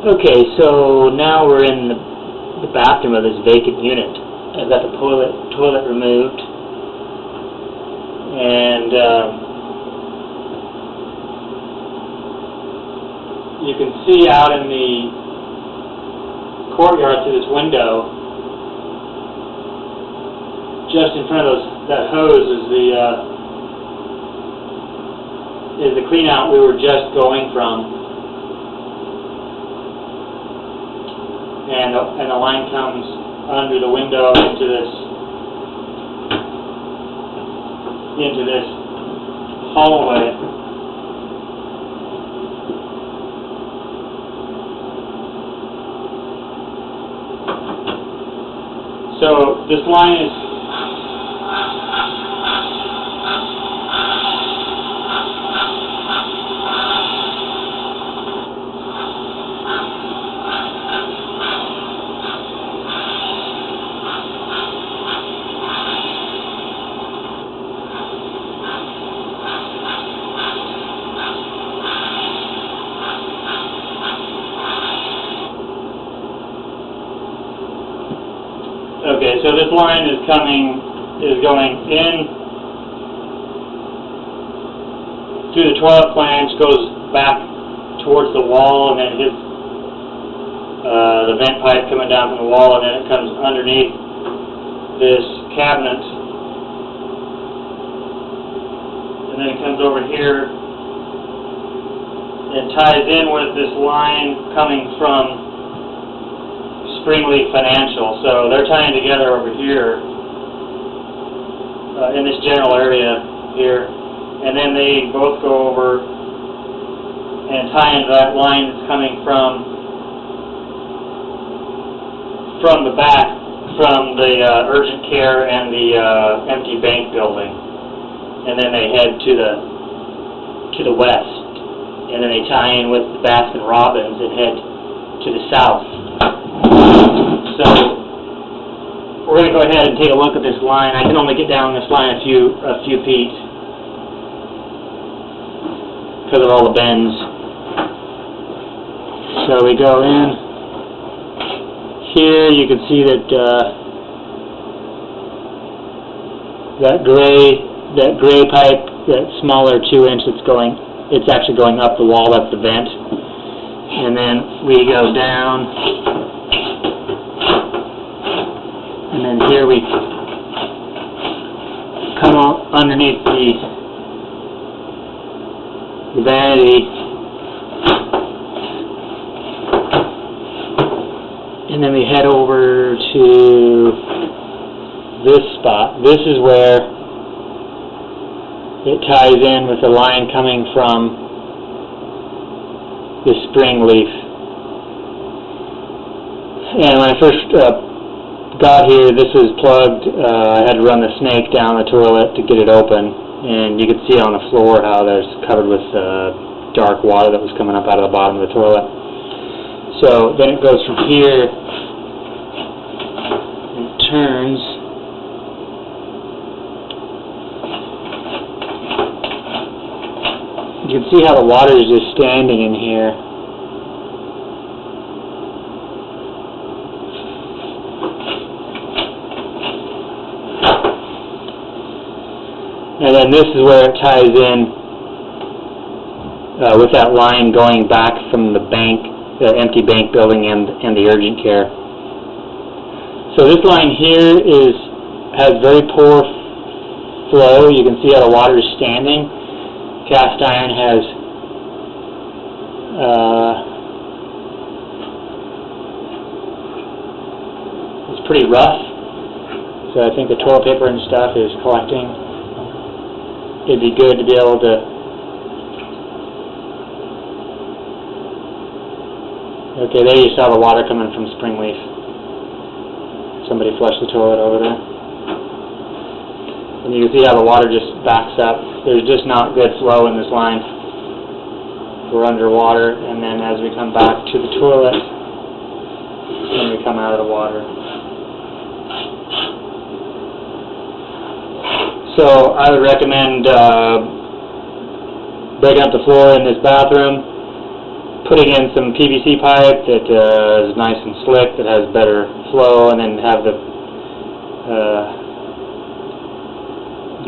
Okay, so now we're in the bathroom of this vacant unit. I've got the toilet removed, and you can see out in the courtyard through this window, just in front of that hose is the clean out we were just going from. And the line comes under the window into this hallway. So this line is okay, so this line is going in through the toilet flange, goes back towards the wall, and then hits the vent pipe coming down from the wall, and then it comes underneath this cabinet, and then it comes over here and ties in with this line coming from Springleaf Financial. So they're tying together over here in this general area here, and then they both go over and tie into that line that's coming from the back, from the urgent care and the empty bank building, and then they head to the west, and then they tie in with the Baskin Robbins and head to the south. So we're going to go ahead and take a look at this line. I can only get down this line a few feet because of all the bends. So we go in. Here you can see that that gray pipe, that smaller 2-inch, it's actually going up the wall. That's the vent. And then we go down. And then here we come underneath the vanity, and then we head over to this spot. This is where it ties in with the line coming from the spring leaf. And when I first got here, this was plugged. I had to run the snake down the toilet to get it open, and you could see on the floor how there's covered with dark water that was coming up out of the bottom of the toilet. So then it goes from here and turns. You can see how the water is just standing in here. And then this is where it ties in with that line going back from the bank, the empty bank building, and the urgent care. So this line here has very poor flow. You can see how the water is standing. Cast iron has it's pretty rough. So I think the toilet paper and stuff is collecting. It'd be good to be able to okay, there you saw the water coming from Springleaf. Somebody flushed the toilet over there. And you can see how the water just backs up. There's just not good flow in this line. We're underwater, and then as we come back to the toilet, then we come out of the water. So I would recommend breaking up the floor in this bathroom, putting in some PVC pipe that is nice and slick, that has better flow, and then have the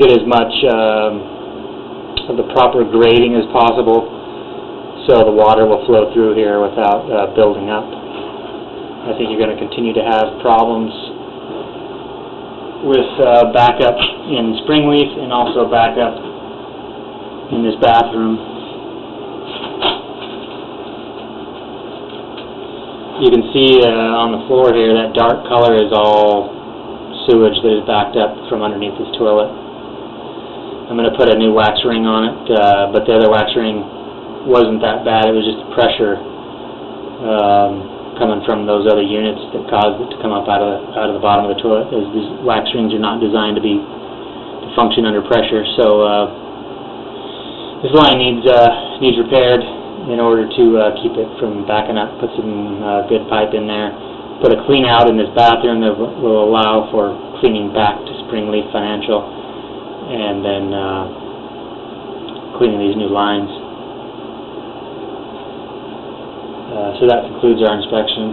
get as much of the proper grading as possible, so the water will flow through here without building up. I think you're going to continue to have problems with backup in Springleaf and also backup in this bathroom. You can see on the floor here that dark color is all sewage that is backed up from underneath this toilet. I'm going to put a new wax ring on it, but the other wax ring wasn't that bad. It was just the pressure coming from those other units that caused it to come up out of the bottom of the toilet. As these wax rings are not designed to function under pressure, so this line needs repaired in order to keep it from backing up. Put some good pipe in there. Put a clean out in this bathroom that will allow for cleaning back to Springleaf Financial, and then cleaning these new lines. So that concludes our inspection.